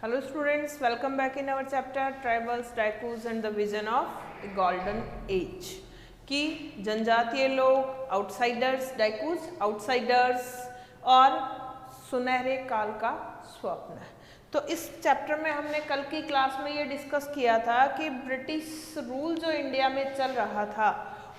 Hello students, welcome back in our chapter Tribals, Daikus and the Vision of a Golden Age कि जनजातीय लोग, outsiders, डाइकूज outsiders और सुनहरे काल का स्वप्न। तो इस चैप्टर में हमने कल की क्लास में ये डिस्कस किया था कि ब्रिटिश रूल जो इंडिया में चल रहा था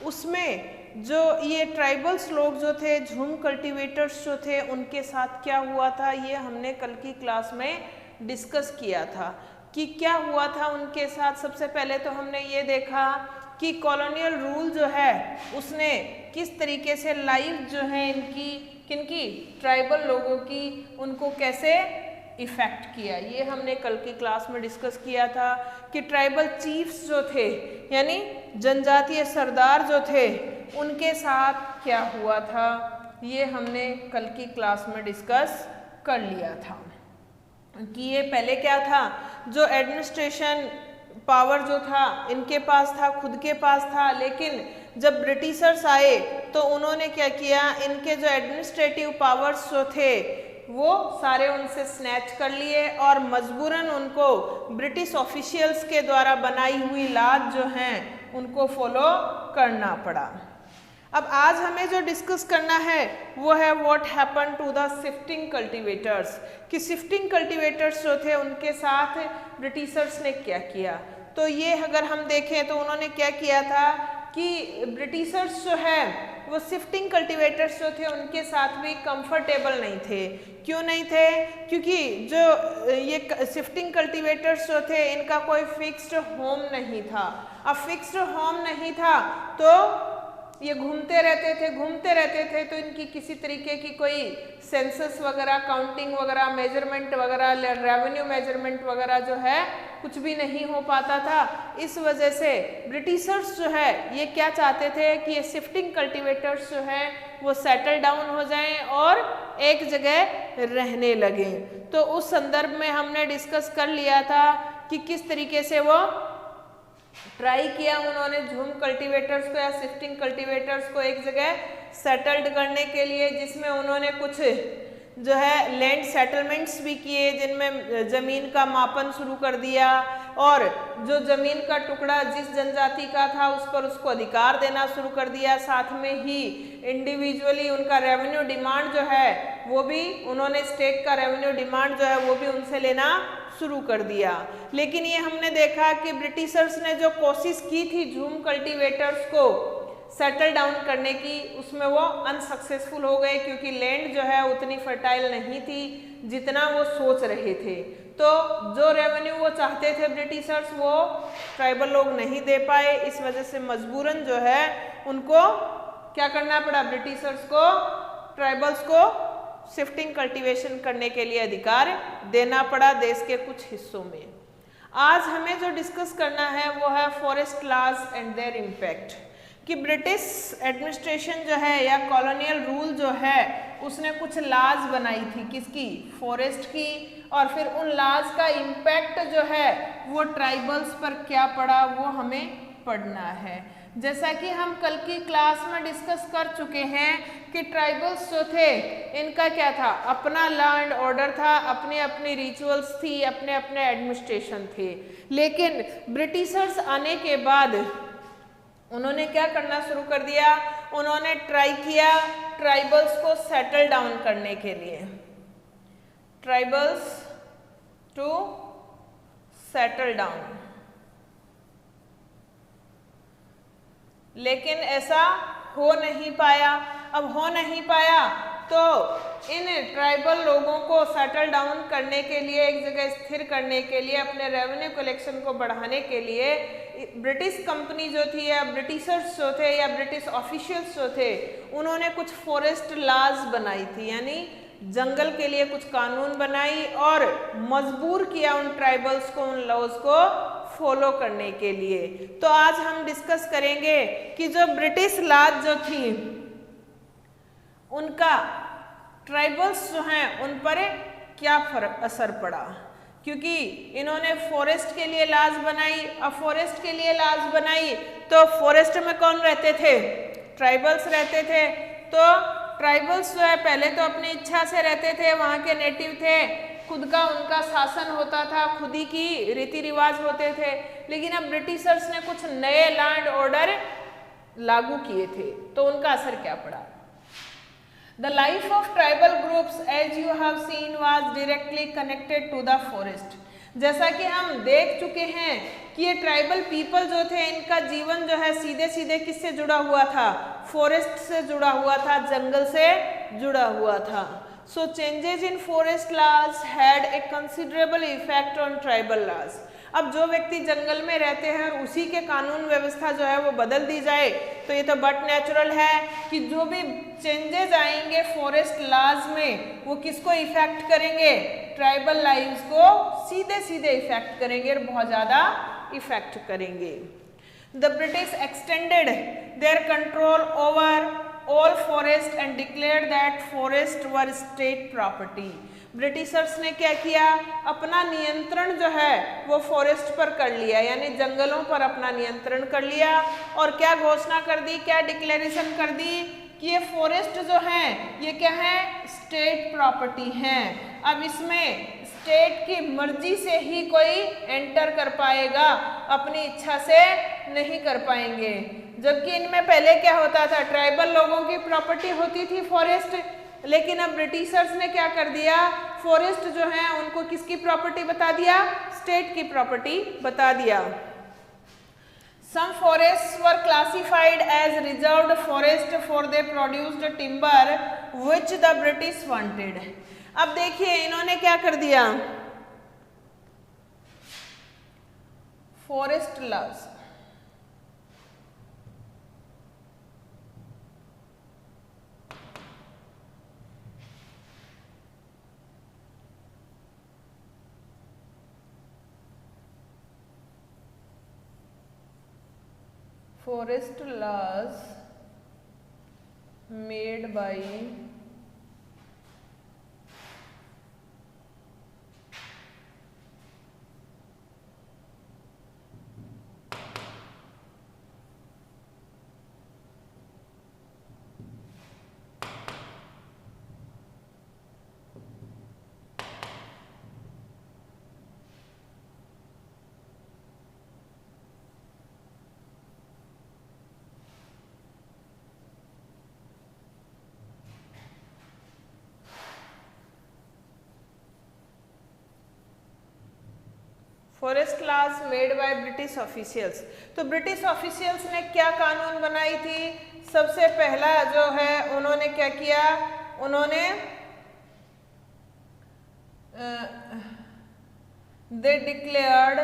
उसमें जो ये ट्राइबल्स लोग जो थे, झूम कल्टीवेटर्स जो थे, उनके साथ क्या हुआ था ये हमने कल की क्लास में डिस्कस किया था कि क्या हुआ था उनके साथ। सबसे पहले तो हमने ये देखा कि कॉलोनियल रूल जो है उसने किस तरीके से लाइफ जो है इनकी किनकी ट्राइबल लोगों की उनको कैसे इफेक्ट किया, ये हमने कल की क्लास में डिस्कस किया था कि ट्राइबल चीफ्स जो थे यानी जनजातीय सरदार जो थे उनके साथ क्या हुआ था, ये हमने कल की क्लास में डिस्कस कर लिया था कि ये पहले क्या था, जो एडमिनिस्ट्रेशन पावर जो था इनके पास था, खुद के पास था, लेकिन जब ब्रिटिशर्स आए तो उन्होंने क्या किया, इनके जो एडमिनिस्ट्रेटिव पावर्स जो थे वो सारे उनसे स्नैच कर लिए और मजबूरन उनको ब्रिटिश ऑफिशियल्स के द्वारा बनाई हुई लॉज जो हैं उनको फॉलो करना पड़ा। अब आज हमें जो डिस्कस करना है वो है what happen to the shifting cultivators, कि शिफ्टिंग कल्टीवेटर्स जो थे उनके साथ ब्रिटिशर्स ने क्या किया। तो ये अगर हम देखें तो उन्होंने क्या किया था कि ब्रिटिशर्स जो है वो शिफ्टिंग कल्टीवेटर्स जो थे उनके साथ भी कंफर्टेबल नहीं थे। क्यों नहीं थे? क्योंकि जो ये शिफ्टिंग कल्टीवेटर्स जो थे इनका कोई फिक्स्ड होम नहीं था। अब फिक्स्ड होम नहीं था तो ये घूमते रहते थे तो इनकी किसी तरीके की कोई सेंसस वगैरह, काउंटिंग वगैरह, मेजरमेंट वगैरह, रेवेन्यू मेजरमेंट वगैरह जो है कुछ भी नहीं हो पाता था। इस वजह से ब्रिटिशर्स जो है ये क्या चाहते थे कि ये शिफ्टिंग कल्टीवेटर्स जो है वो सेटल डाउन हो जाएं और एक जगह रहने लगें। तो उस संदर्भ में हमने डिस्कस कर लिया था कि किस तरीके से वो ट्राई किया उन्होंने झूम कल्टीवेटर्स को या शिफ्टिंग कल्टीवेटर्स को एक जगह सेटल्ड करने के लिए, जिसमें उन्होंने कुछ जो है लैंड सेटलमेंट्स भी किए जिनमें ज़मीन का मापन शुरू कर दिया और जो ज़मीन का टुकड़ा जिस जनजाति का था उस पर उसको अधिकार देना शुरू कर दिया। साथ में ही इंडिविजुअली उनका रेवेन्यू डिमांड जो है वो भी उन्होंने स्टेट का रेवेन्यू डिमांड जो है वो भी उनसे लेना शुरू कर दिया। लेकिन ये हमने देखा कि ब्रिटिशर्स ने जो कोशिश की थी झूम कल्टीवेटर्स को सेटल डाउन करने की उसमें वो अनसक्सेसफुल हो गए, क्योंकि लैंड जो है उतनी फर्टाइल नहीं थी जितना वो सोच रहे थे। तो जो रेवेन्यू वो चाहते थे ब्रिटिशर्स वो ट्राइबल लोग नहीं दे पाए। इस वजह से मजबूरन जो है उनको क्या करना पड़ा, ब्रिटिशर्स को ट्राइबल्स को शिफ्टिंग कल्टीवेशन करने के लिए अधिकार देना पड़ा देश के कुछ हिस्सों में। आज हमें जो डिस्कस करना है वो है forest laws and their impact, कि ब्रिटिश एडमिनिस्ट्रेशन जो है या कॉलोनियल रूल जो है उसने कुछ लॉज बनाई थी, किसकी, फॉरेस्ट की, और फिर उन लॉज का इम्पैक्ट जो है वो ट्राइबल्स पर क्या पड़ा वो हमें पढ़ना है। जैसा कि हम कल की क्लास में डिस्कस कर चुके हैं कि ट्राइबल्स जो थे इनका क्या था, अपना लॉ एंड ऑर्डर था, अपनी अपनी रिचुअल्स थी, अपने अपने एडमिनिस्ट्रेशन थे। लेकिन ब्रिटिशर्स आने के बाद उन्होंने क्या करना शुरू कर दिया, उन्होंने ट्राई किया ट्राइबल्स को सेटल डाउन करने के लिए, ट्राइबल्स टू सेटल डाउन, लेकिन ऐसा हो नहीं पाया। अब हो नहीं पाया तो इन ट्राइबल लोगों को सेटल डाउन करने के लिए, एक जगह स्थिर करने के लिए, अपने रेवेन्यू कलेक्शन को बढ़ाने के लिए ब्रिटिश कंपनी जो थी या ब्रिटिशर्स जो थे या ब्रिटिश ऑफिशियल्स जो थे उन्होंने कुछ फॉरेस्ट लॉज बनाई थी, यानी जंगल के लिए कुछ कानून बनाई और मजबूर किया उन ट्राइबल्स को उन लॉज को फॉलो करने के लिए। तो आज हम डिस्कस करेंगे कि जो ब्रिटिश लॉज जो थी उनका ट्राइबल्स जो हैं उन पर क्या असर पड़ा, क्योंकि इन्होंने फॉरेस्ट के लिए लॉज बनाई। अब फॉरेस्ट के लिए लॉज बनाई तो फॉरेस्ट में कौन रहते थे, ट्राइबल्स रहते थे। तो ट्राइबल्स जो है पहले तो अपनी इच्छा से रहते थे, वहाँ के नेटिव थे, खुद का उनका शासन होता था, खुद ही की रीति रिवाज होते थे, लेकिन अब ब्रिटिशर्स ने कुछ नए लैंड ऑर्डर लागू किए थे, तो उनका असर क्या पड़ा। The life of tribal groups, as you have seen, was directly connected to the forest. जैसा कि हम देख चुके हैं कि ये ट्राइबल पीपल जो थे, इनका जीवन जो है सीधे सीधे किससे जुड़ा हुआ था, फॉरेस्ट से जुड़ा हुआ था, जंगल से जुड़ा हुआ था। So changes in forest laws had a considerable effect on tribal laws. अब जो व्यक्ति जंगल में रहते हैं और उसी के कानून व्यवस्था जो है वो बदल दी जाए, तो ये तो बट नेचुरल है कि जो भी चेंजेस आएंगे फॉरेस्ट लॉज में वो किसको इफेक्ट करेंगे, ट्राइबल लाइव्स को सीधे सीधे इफेक्ट करेंगे और बहुत ज़्यादा इफेक्ट करेंगे। The British extended their control over all forest and declared that forest were state property. Britishers ने क्या किया, अपना नियंत्रण जो है वो फॉरेस्ट पर कर लिया, यानी जंगलों पर अपना नियंत्रण कर लिया, और क्या घोषणा कर दी, क्या डिक्लेरेशन कर दी कि ये फॉरेस्ट जो हैं ये क्या है, स्टेट प्रॉपर्टी हैं। अब इसमें स्टेट की मर्जी से ही कोई एंटर कर पाएगा, अपनी इच्छा से नहीं कर पाएंगे। जबकि इनमें पहले क्या होता था, ट्राइबल लोगों की प्रॉपर्टी होती थी फॉरेस्ट, लेकिन अब ब्रिटिशर्स ने क्या कर दिया, फॉरेस्ट जो है उनको किसकी प्रॉपर्टी बता दिया, स्टेट की प्रॉपर्टी बता दिया। Some forests were classified as reserved forest for they produced timber which the British wanted. अब देखिए इन्होंने क्या कर दिया, forest laws, forest laws made by forest laws made by British officials. तो ब्रिटिश ऑफिशियल्स ने क्या कानून बनाई थी, सबसे पहला जो है उन्होंने क्या किया, उन्होंने they declared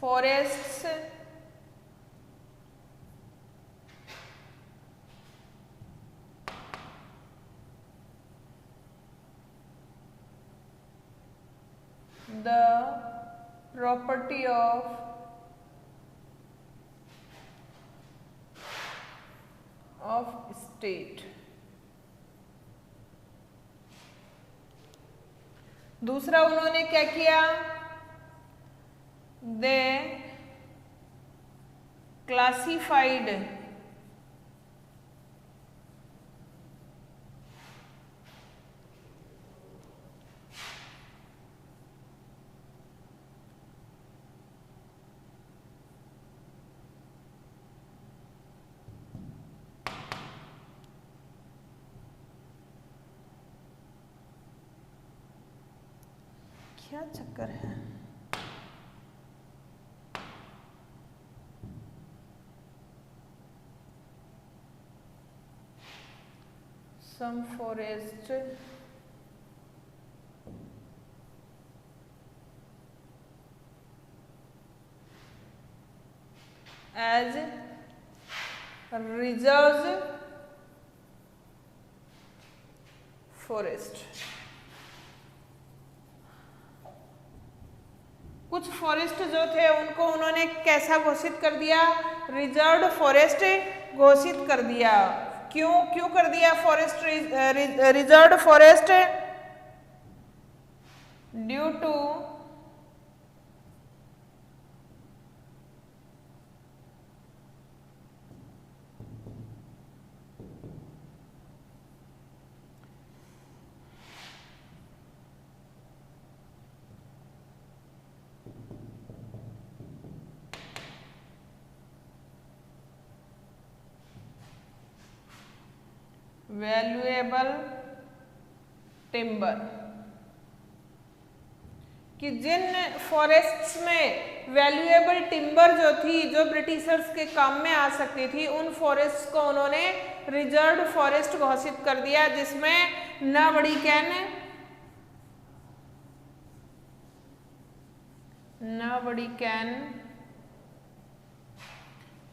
forests the property of state। दूसरा उन्होंने क्या किया, दे क्लासिफाइड क्या चक्कर है, some forest as reserves forest। कुछ फॉरेस्ट जो थे उनको उन्होंने कैसा घोषित कर दिया, रिजर्व्ड फॉरेस्ट घोषित कर दिया। क्यों कर दिया forest reserved forest, due to valuable timber, कि जिन फॉरेस्ट्स में वैल्यूएबल टिम्बर जो थी, जो ब्रिटिशर्स के काम में आ सकती थी, उन फॉरेस्ट को उन्होंने रिजर्व्ड फॉरेस्ट घोषित कर दिया, जिसमें nobody can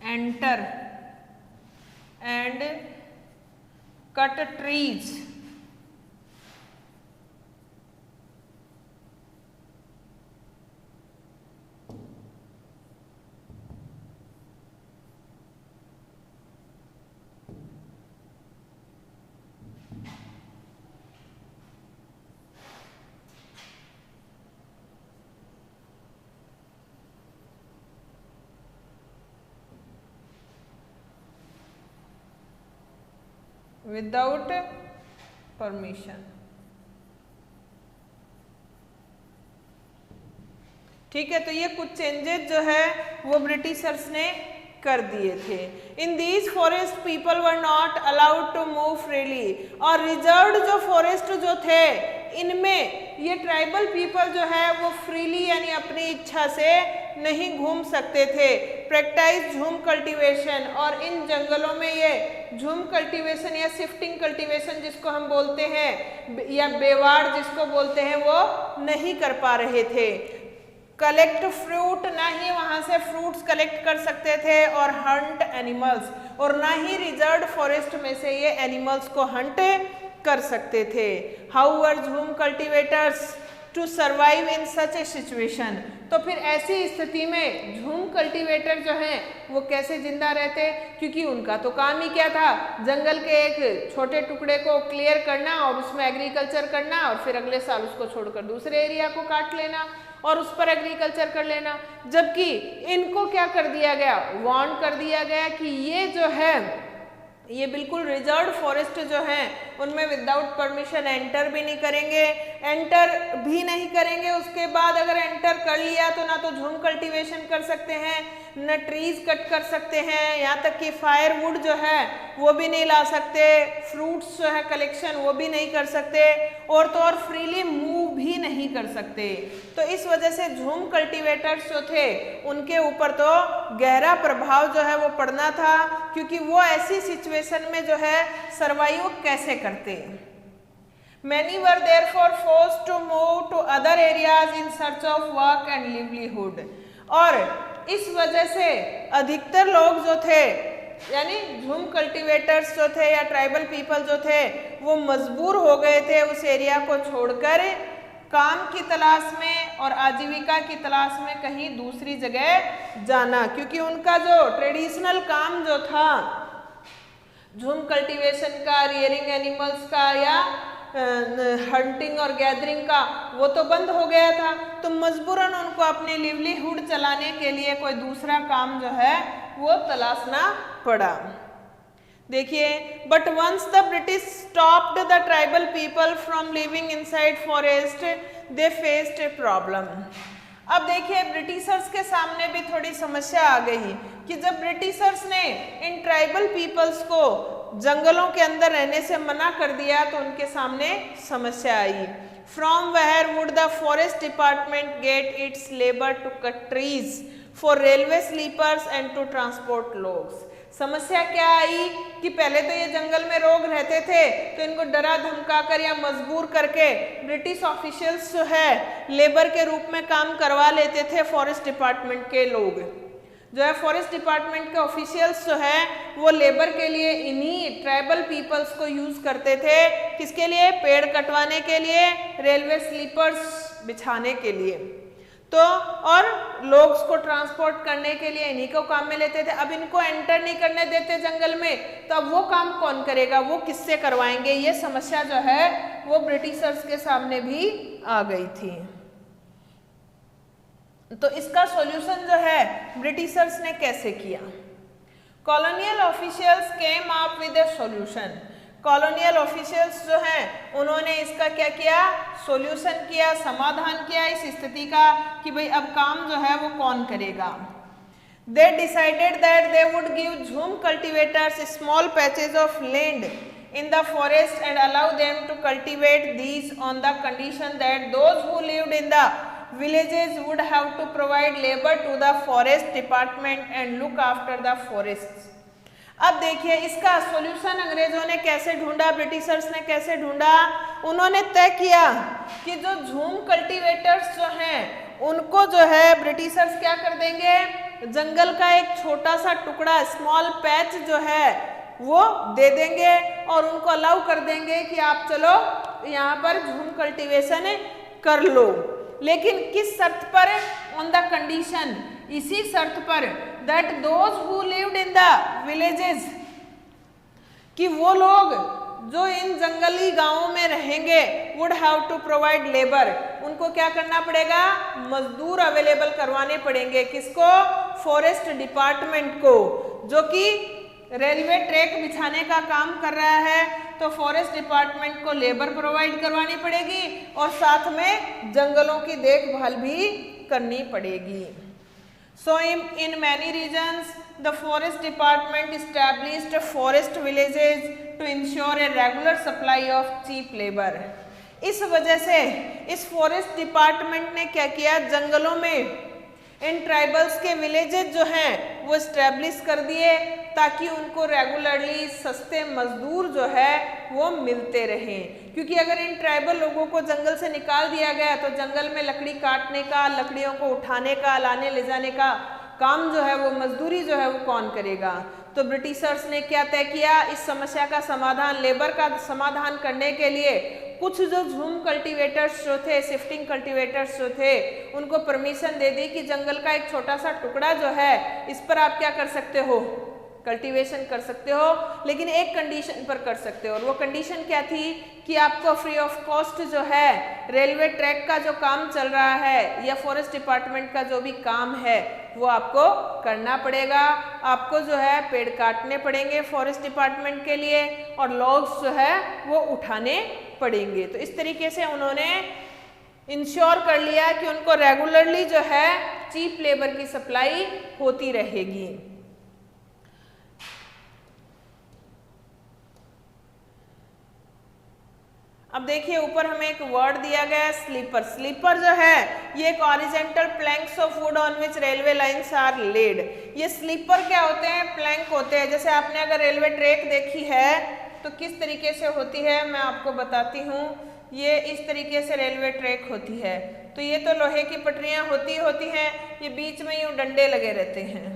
enter and cut trees without permission. ठीक है, तो ये कुछ चेंजेस जो है वो ब्रिटिशर्स ने कर दिए थे। In these forest people were not allowed to move freely, और रिजर्व्ड जो फॉरेस्ट जो थे इनमें ये ट्राइबल पीपल जो है वो फ्रीली यानी अपनी इच्छा से नहीं घूम सकते थे। प्रैक्टिस झूम कल्टीवेशन, और इन जंगलों में ये झूम कल्टीवेशन या शिफ्टिंग कल्टीवेशन जिसको हम बोलते हैं, या बेवाड़ जिसको बोलते हैं, वो नहीं कर पा रहे थे। कलेक्ट फ्रूट, ना ही वहां से फ्रूट्स कलेक्ट कर सकते थे, और हंट एनिमल्स, और ना ही रिजर्व्ड फॉरेस्ट में से ये एनिमल्स को हंट कर सकते थे। However jhum cultivators to survive in such a situation, तो फिर ऐसी स्थिति में झूम कल्टीवेटर जो हैं वो कैसे जिंदा रहते, क्योंकि उनका तो काम ही क्या था, जंगल के एक छोटे टुकड़े को क्लियर करना और उसमें एग्रीकल्चर करना, और फिर अगले साल उसको छोड़कर दूसरे एरिया को काट लेना और उस पर एग्रीकल्चर कर लेना। जबकि इनको क्या कर दिया गया, वार्न कर दिया गया कि ये जो है ये बिल्कुल रिजर्व्ड फॉरेस्ट जो हैं उनमें विदाउट परमिशन एंटर भी नहीं करेंगे, उसके बाद अगर एंटर कर लिया तो ना तो झूम कल्टीवेशन कर सकते हैं, न ट्रीज कट कर सकते हैं, यहाँ तक कि फायरवुड जो है वो भी नहीं ला सकते, फ्रूट्स जो है कलेक्शन वो भी नहीं कर सकते, और तो और फ्रीली मूव भी नहीं कर सकते। तो इस वजह से झूम कल्टीवेटर्स जो थे उनके ऊपर तो गहरा प्रभाव जो है वो पड़ना था, क्योंकि वो ऐसी सिचुएशन में जो है सर्वाइव कैसे करते। Many were therefore forced to move to other areas in search of work and livelihood, और इस वजह से अधिकतर लोग जो थे यानी झूम कल्टीवेटर्स जो थे या ट्राइबल पीपल जो थे वो मजबूर हो गए थे उस एरिया को छोड़कर काम की तलाश में और आजीविका की तलाश में कहीं दूसरी जगह जाना, क्योंकि उनका जो ट्रेडिशनल काम जो था झूम कल्टीवेशन का, रियरिंग एनिमल्स का या हंटिंग और गैदरिंग का, वो तो बंद हो गया था। तो मजबूरन उनको अपने लिवलीहुड चलाने के लिए कोई दूसरा काम जो है वो तलाशना पड़ा। देखिए, but once the British stopped the tribal people from living inside forest they faced a problem. अब देखिए, ब्रिटिशर्स के सामने भी थोड़ी समस्या आ गई कि जब ब्रिटिशर्स ने इन ट्राइबल पीपल्स को जंगलों के अंदर रहने से मना कर दिया तो उनके सामने समस्या आई। From where would the forest department get its labour to cut trees for railway sleepers and to transport logs. समस्या क्या आई कि पहले तो ये जंगल में लोग रहते थे तो इनको डरा धमका कर या मजबूर करके ब्रिटिश ऑफिशियल्स जो है लेबर के रूप में काम करवा लेते थे। फॉरेस्ट डिपार्टमेंट के लोग जो है, फॉरेस्ट डिपार्टमेंट के ऑफिशियल्स जो है वो लेबर के लिए इन्हीं ट्राइबल पीपल्स को यूज करते थे। किसके लिए? पेड़ कटवाने के लिए, रेलवे स्लीपर्स बिछाने के लिए, तो और लोग्स को ट्रांसपोर्ट करने के लिए इन्हीं को काम में लेते थे। अब इनको एंटर नहीं करने देते जंगल में, तो अब वो काम कौन करेगा, वो किससे करवाएंगे? ये समस्या जो है वो ब्रिटिशर्स के सामने भी आ गई थी। तो इसका सॉल्यूशन जो है ब्रिटिशर्स ने कैसे किया? Colonial officials came up with a solution. Colonial officials जो हैं उन्होंने इसका क्या किया? सॉल्यूशन किया, समाधान किया इस स्थिति का कि भाई अब काम जो है वो कौन करेगा। They decided that they would give झूम cultivators small patches of land in the forest and allow them to cultivate these on the condition that those who lived in the villages would have to provide labor to the forest department and look after the forests. अब देखिए इसका solution अंग्रेजों ने कैसे ढूंढा, Britishers ने कैसे ढूंढा। उन्होंने तय किया कि जो झूम कल्टीवेटर्स जो हैं उनको जो है ब्रिटिशर्स क्या कर देंगे, जंगल का एक छोटा सा टुकड़ा स्मॉल पैच जो है वो दे देंगे और उनको अलाउ कर देंगे कि आप चलो यहाँ पर झूम कल्टीवेशन कर लो। लेकिन किस शर्त पर, ऑन द कंडीशन, इसी शर्त पर that those who lived in the villages, कि वो लोग जो इन जंगली गांवों में रहेंगे would have to provide labour, उनको क्या करना पड़ेगा, मजदूर अवेलेबल करवाने पड़ेंगे। किसको, फॉरेस्ट डिपार्टमेंट को, जो कि रेलवे ट्रैक बिछाने का काम कर रहा है, तो फॉरेस्ट डिपार्टमेंट को लेबर प्रोवाइड करवानी पड़ेगी और साथ में जंगलों की देखभाल भी करनी पड़ेगी। So in many regions the forest department established forest villages to ensure a regular supply of cheap labor. इस वजह से इस फॉरेस्ट डिपार्टमेंट ने क्या किया, जंगलों में इन ट्राइबल्स के विलेजेस जो हैं वो एस्टेब्लिश कर दिए ताकि उनको रेगुलरली सस्ते मजदूर जो है वो मिलते रहें। क्योंकि अगर इन ट्राइबल लोगों को जंगल से निकाल दिया गया तो जंगल में लकड़ी काटने का, लकड़ियों को उठाने का, लाने ले जाने का काम जो है वो, मजदूरी जो है वो कौन करेगा। तो ब्रिटिशर्स ने क्या तय किया, इस समस्या का समाधान, लेबर का समाधान करने के लिए कुछ जो झूम कल्टीवेटर्स जो थे, शिफ्टिंग कल्टीवेटर्स जो थे, उनको परमिशन दे दी कि जंगल का एक छोटा सा टुकड़ा जो है इस पर आप क्या कर सकते हो, कल्टीवेशन कर सकते हो, लेकिन एक कंडीशन पर कर सकते हो। और वो कंडीशन क्या थी कि आपको फ्री ऑफ कॉस्ट जो है रेलवे ट्रैक का जो काम चल रहा है या फॉरेस्ट डिपार्टमेंट का जो भी काम है वो आपको करना पड़ेगा। आपको जो है पेड़ काटने पड़ेंगे फॉरेस्ट डिपार्टमेंट के लिए और लॉग्स जो है वो उठाने पड़ेंगे। तो इस तरीके से उन्होंने इंश्योर कर लिया कि उनको रेगुलरली जो है चीप लेबर की सप्लाई होती रहेगी। अब देखिए ऊपर हमें एक वर्ड दिया गया है स्लीपर। स्लीपर जो है ये एक horizontal planks of wood on which railway lines are laid. ये स्लीपर क्या होते हैं, प्लैंक होते हैं। जैसे आपने अगर रेलवे ट्रैक देखी है तो किस तरीके से होती है मैं आपको बताती हूँ। ये इस तरीके से रेलवे ट्रैक होती है। तो ये तो लोहे की पटरियां होती हैं, ये बीच में यूं डंडे लगे रहते हैं,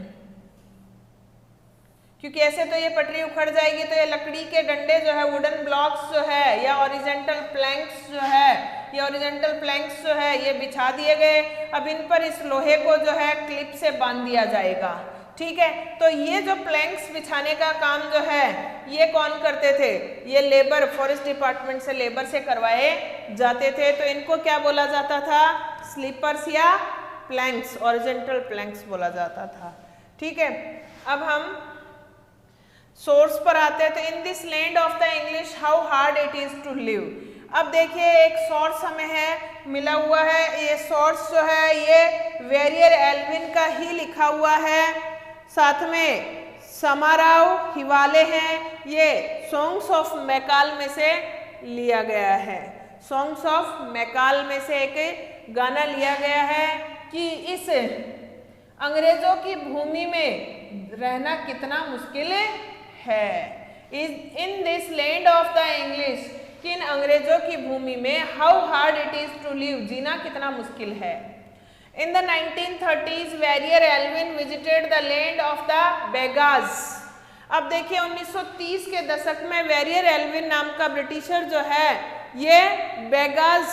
क्योंकि ऐसे तो ये पटरी उखड़ जाएगी। तो ये लकड़ी के डंडे जो है, वुडन ब्लॉक्स जो है या ओरिजेंटल प्लैंक्स जो है, ये ओरिजेंटल प्लैंक्स जो है ये बिछा दिए गए। अब इन पर इस लोहे को जो है क्लिप से बांध दिया जाएगा, ठीक है। तो ये जो प्लैंक्स बिछाने का काम जो है ये कौन करते थे, ये लेबर, फॉरेस्ट डिपार्टमेंट से लेबर से करवाए जाते थे। तो इनको क्या बोला जाता था, स्लीपर्स या प्लैंक्स, ओरिजेंटल प्लैंक्स बोला जाता था, ठीक है। अब हम सोर्स पर आते हैं। तो in this land of the English how hard it is to live. अब देखिए एक सोर्स हमें है मिला हुआ है, ये सोर्स जो है ये वेरियर एल्विन का ही लिखा हुआ है, साथ में समाराव हिवाले हैं। ये सॉन्ग्स ऑफ मैकाल में से लिया गया है। सॉन्ग्स ऑफ मैकाल में से एक गाना लिया गया है कि इस अंग्रेजों की भूमि में रहना कितना मुश्किल है। In this land of the English, किन अंग्रेजों की भूमि में how hard it is to live, जीना कितना मुश्किल है। In the 1930s Verrier Elwin visited the land of the Baigas. अब देखिए 1930 के दशक में वेरियर एल्विन नाम का ब्रिटिशर जो है ये बेगाज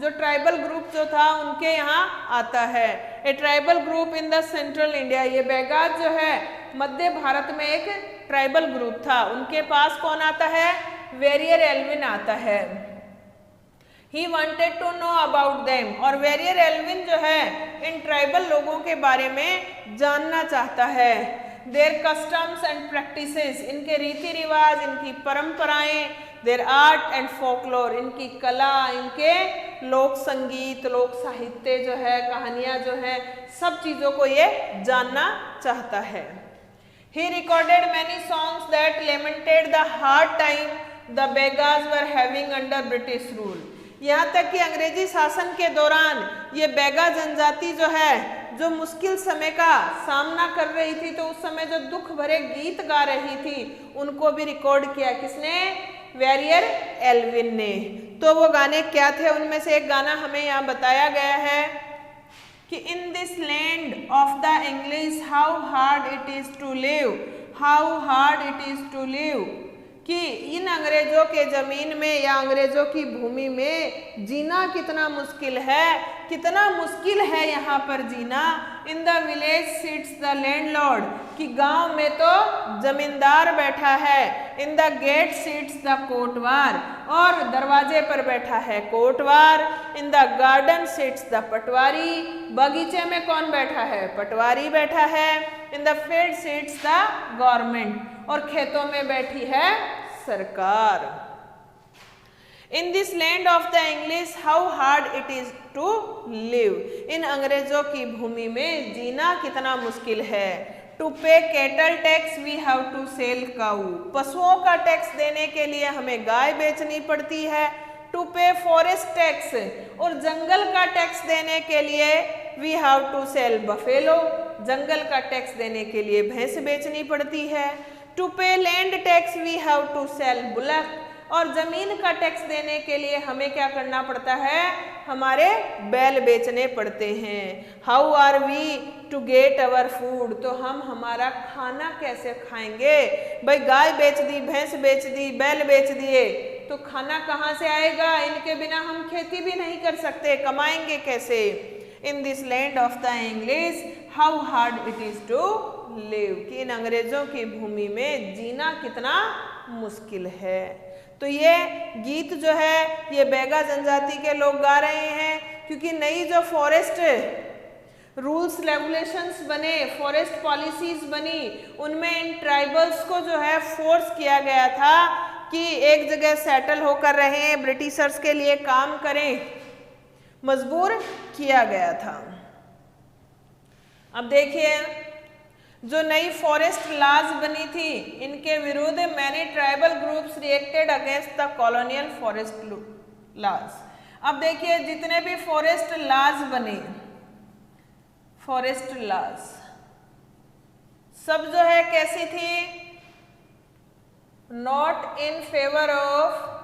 जो ट्राइबल ग्रुप जो था उनके यहाँ आता है। A tribal group in the central India. ये बेगाज जो है मध्य भारत में एक ट्राइबल ग्रुप था। उनके पास कौन आता है, वेरियर एल्विन आता है। He wanted to know about them। और वेरियर एल्विन जो है इन ट्राइबल लोगों के बारे में जानना चाहता है। Their customs and practices, इनके रीति रिवाज, इनकी परंपराएं, their art and folklore, इनकी कला, इनके लोक संगीत, लोक साहित्य जो है, कहानियां जो है, सब चीजों को ये जानना चाहता है। He recorded many songs that lamented the hard time the Begas were having under British rule. यहाँ तक कि अंग्रेजी शासन के दौरान ये बेगा जनजाति जो है, जो मुश्किल समय का सामना कर रही थी, तो उस समय जो दुख भरे गीत गा रही थी, उनको भी रिकॉर्ड किया किसने? वेरियर एल्विन ने। तो वो गाने क्या थे? उनमें से एक गाना हमें यहाँ बताया गया है कि in this land of the English how hard it is to live, how hard it is to live, कि इन अंग्रेजों के जमीन में या अंग्रेजों की भूमि में जीना कितना मुश्किल है, कितना मुश्किल है यहाँ पर जीना। In the village sits the landlord, कि गांव में तो जमींदार बैठा है। In the gate sits the kotwar, और दरवाजे पर बैठा है कोटवार। In the garden sits the patwari, बगीचे में कौन बैठा है? पटवारी बैठा है। In the field sits the government, और खेतों में बैठी है सरकार। In this land of the English how hard it is to live, इन अंग्रेजों की भूमि में जीना कितना मुश्किल है। To pay cattle tax we have to sell cow, पशुओं का टैक्स देने के लिए हमें गाय बेचनी पड़ती है। टू पे फॉरेस्ट टैक्स, और जंगल का टैक्स देने के लिए we have to sell buffalo, जंगल का टैक्स देने के लिए भैंस बेचनी पड़ती है। To pay land tax we have to sell bullock, और जमीन का टैक्स देने के लिए हमें क्या करना पड़ता है? हमारे बैल बेचने पड़ते हैं। How are we to get our food, तो हम हमारा खाना कैसे खाएंगे? भाई गाय बेच दी, भैंस बेच दी, बैल बेच दिए, तो खाना कहाँ से आएगा? इनके बिना हम खेती भी नहीं कर सकते, कमाएंगे कैसे? In this land of the English how hard it is to live, कि इन अंग्रेजों की भूमि में जीना कितना मुश्किल है। तो ये गीत जो है ये बेगा जनजाति के लोग गा रहे हैं, क्योंकि नई जो फॉरेस्ट रूल्स रेगुलेशंस बने, फॉरेस्ट पॉलिसीज बनी, उनमें इन ट्राइबल्स को जो है फोर्स किया गया था कि एक जगह सेटल होकर रहें, ब्रिटिशर्स के लिए काम करें, मजबूर किया गया था। अब देखिए, जो नई फॉरेस्ट लॉज बनी थी, इनके विरुद्ध many tribal groups reacted against the colonial forest laws. अब देखिए, जितने भी फॉरेस्ट लॉज बने, फॉरेस्ट लॉज सब जो है कैसी थी? Not in favour of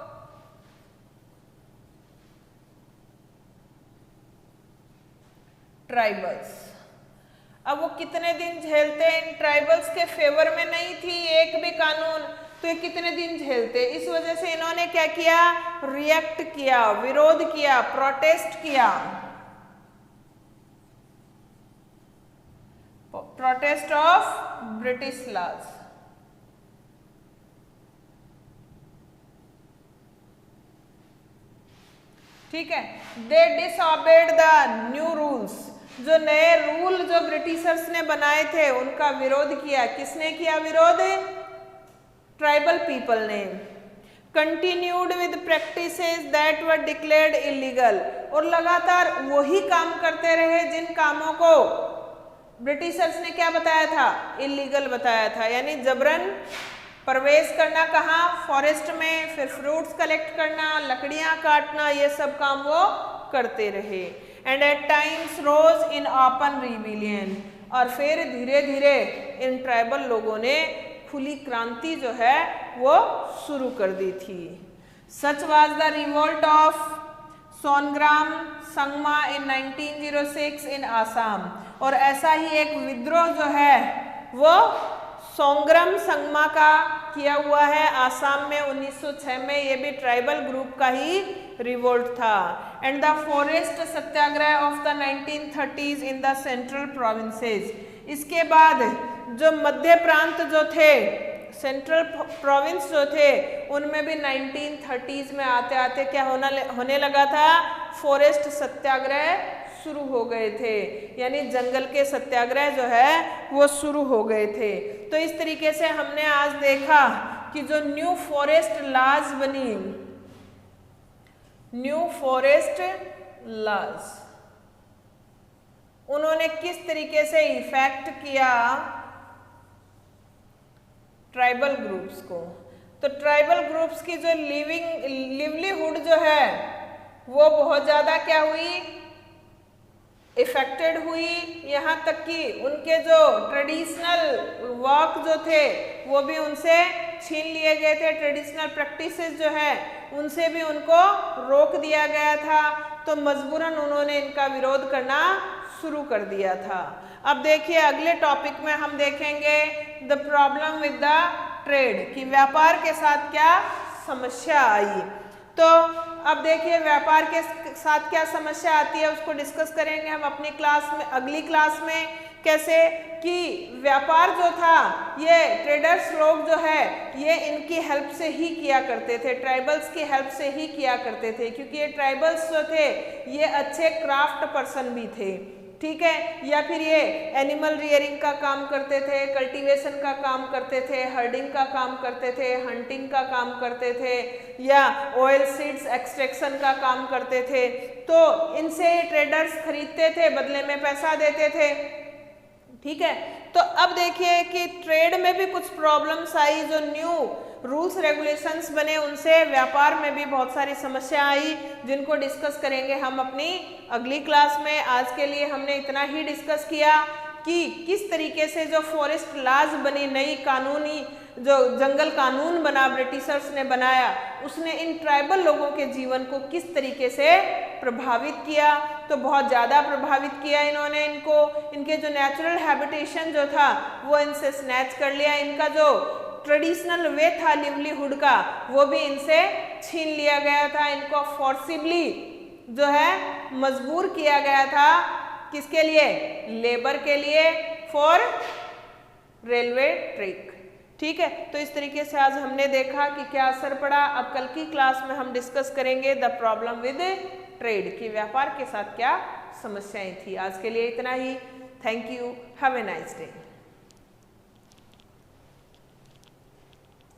tribals. अब वो कितने दिन झेलते? इन ट्राइबल्स के फेवर में नहीं थी एक भी कानून, तो ये कितने दिन झेलते? इस वजह से इन्होंने क्या किया? रिएक्ट किया, विरोध किया, प्रोटेस्ट किया, प्रोटेस्ट ऑफ ब्रिटिश लॉज। ठीक है, they disobeyed the new rules, जो नए रूल जो ब्रिटिशर्स ने बनाए थे उनका विरोध किया। किसने किया विरोध? ट्राइबल पीपल ने। Continued with practices that were declared illegal, और लगातार वही काम करते रहे जिन कामों को ब्रिटिशर्स ने क्या बताया था? इलीगल बताया था। यानी जबरन प्रवेश करना कहाँ? फॉरेस्ट में, फिर फ्रूट्स कलेक्ट करना, लकड़ियां काटना, ये सब काम वो करते रहे। And at times rose in open rebellion, और फिर धीरे धीरे इन ट्राइबल लोगों ने खुली क्रांति जो है वो शुरू कर दी थी। Such was the revolt of Songram Sangma in 1906 in Assam, और ऐसा ही एक विद्रोह जो है वो सोंग्राम संगमा का किया हुआ है आसाम में 1906 में। ये भी ट्राइबल ग्रुप का ही रिवोल्ट था। And the forest Satyagraha of the 1930s in the central provinces, इसके बाद जो मध्य प्रांत जो थे, सेंट्रल प्रोविंस जो थे, उनमें भी 1930s में आते आते क्या होने लगा था? फॉरेस्ट सत्याग्रह शुरू हो गए थे, यानी जंगल के सत्याग्रह जो है वो शुरू हो गए थे। तो इस तरीके से हमने आज देखा कि जो न्यू फॉरेस्ट लॉज बनी, न्यू फॉरेस्ट लॉज, उन्होंने किस तरीके से इफेक्ट किया ट्राइबल ग्रुप्स को। तो ट्राइबल ग्रुप्स की जो लिवलीहुड जो है वो बहुत ज़्यादा क्या हुई, इफेक्टेड हुई। यहाँ तक कि उनके जो ट्रेडिशनल वर्क जो थे वो भी उनसे छीन लिए गए थे, ट्रेडिशनल प्रैक्टिसेस जो है उनसे भी उनको रोक दिया गया था। तो मजबूरन उन्होंने इनका विरोध करना शुरू कर दिया था। अब देखिए अगले टॉपिक में हम देखेंगे the problem with the trade, कि व्यापार के साथ क्या समस्या आई। तो अब देखिए व्यापार के साथ क्या समस्या आती है उसको डिस्कस करेंगे हम अपनी क्लास में, अगली क्लास में। कैसे कि व्यापार जो था ये ट्रेडर्स लोग जो है ये इनकी हेल्प से ही किया करते थे, ट्राइबल्स की हेल्प से ही किया करते थे, क्योंकि ये ट्राइबल्स जो थे ये अच्छे क्राफ्ट पर्सन भी थे, ठीक है। या फिर ये एनिमल रियरिंग का काम करते थे, कल्टीवेशन का काम करते थे, हर्डिंग का काम करते थे, हंटिंग का काम करते थे, या ऑयल सीड्स एक्सट्रैक्शन का काम करते थे। तो इनसे ट्रेडर्स खरीदते थे, बदले में पैसा देते थे, ठीक है। तो अब देखिए कि ट्रेड में भी कुछ प्रॉब्लम्स आई, जो न्यू रूल्स रेगुलेशंस बने उनसे व्यापार में भी बहुत सारी समस्या आई, जिनको डिस्कस करेंगे हम अपनी अगली क्लास में। आज के लिए हमने इतना ही डिस्कस किया कि किस तरीके से जो फॉरेस्ट लॉज बनी, नई कानूनी जो जंगल कानून बना ब्रिटिशर्स ने बनाया, उसने इन ट्राइबल लोगों के जीवन को किस तरीके से प्रभावित किया। तो बहुत ज़्यादा प्रभावित किया इन्होंने इनको, इनके जो नेचुरल हैबिटेशन जो था वो इनसे स्नैच कर लिया, इनका जो ट्रेडिशनल वे था लिवलीहुड का वो भी इनसे छीन लिया गया था, इनको फोर्सिबली जो है मजबूर किया गया था, किसके लिए, लेबर के लिए, फॉर रेलवे ट्रैक, ठीक है। तो इस तरीके से आज हमने देखा कि क्या असर पड़ा। अब कल की क्लास में हम डिस्कस करेंगे द प्रॉब्लम विद ट्रेड, कि व्यापार के साथ क्या समस्याएं थी। आज के लिए इतना ही। Thank you, have a nice day.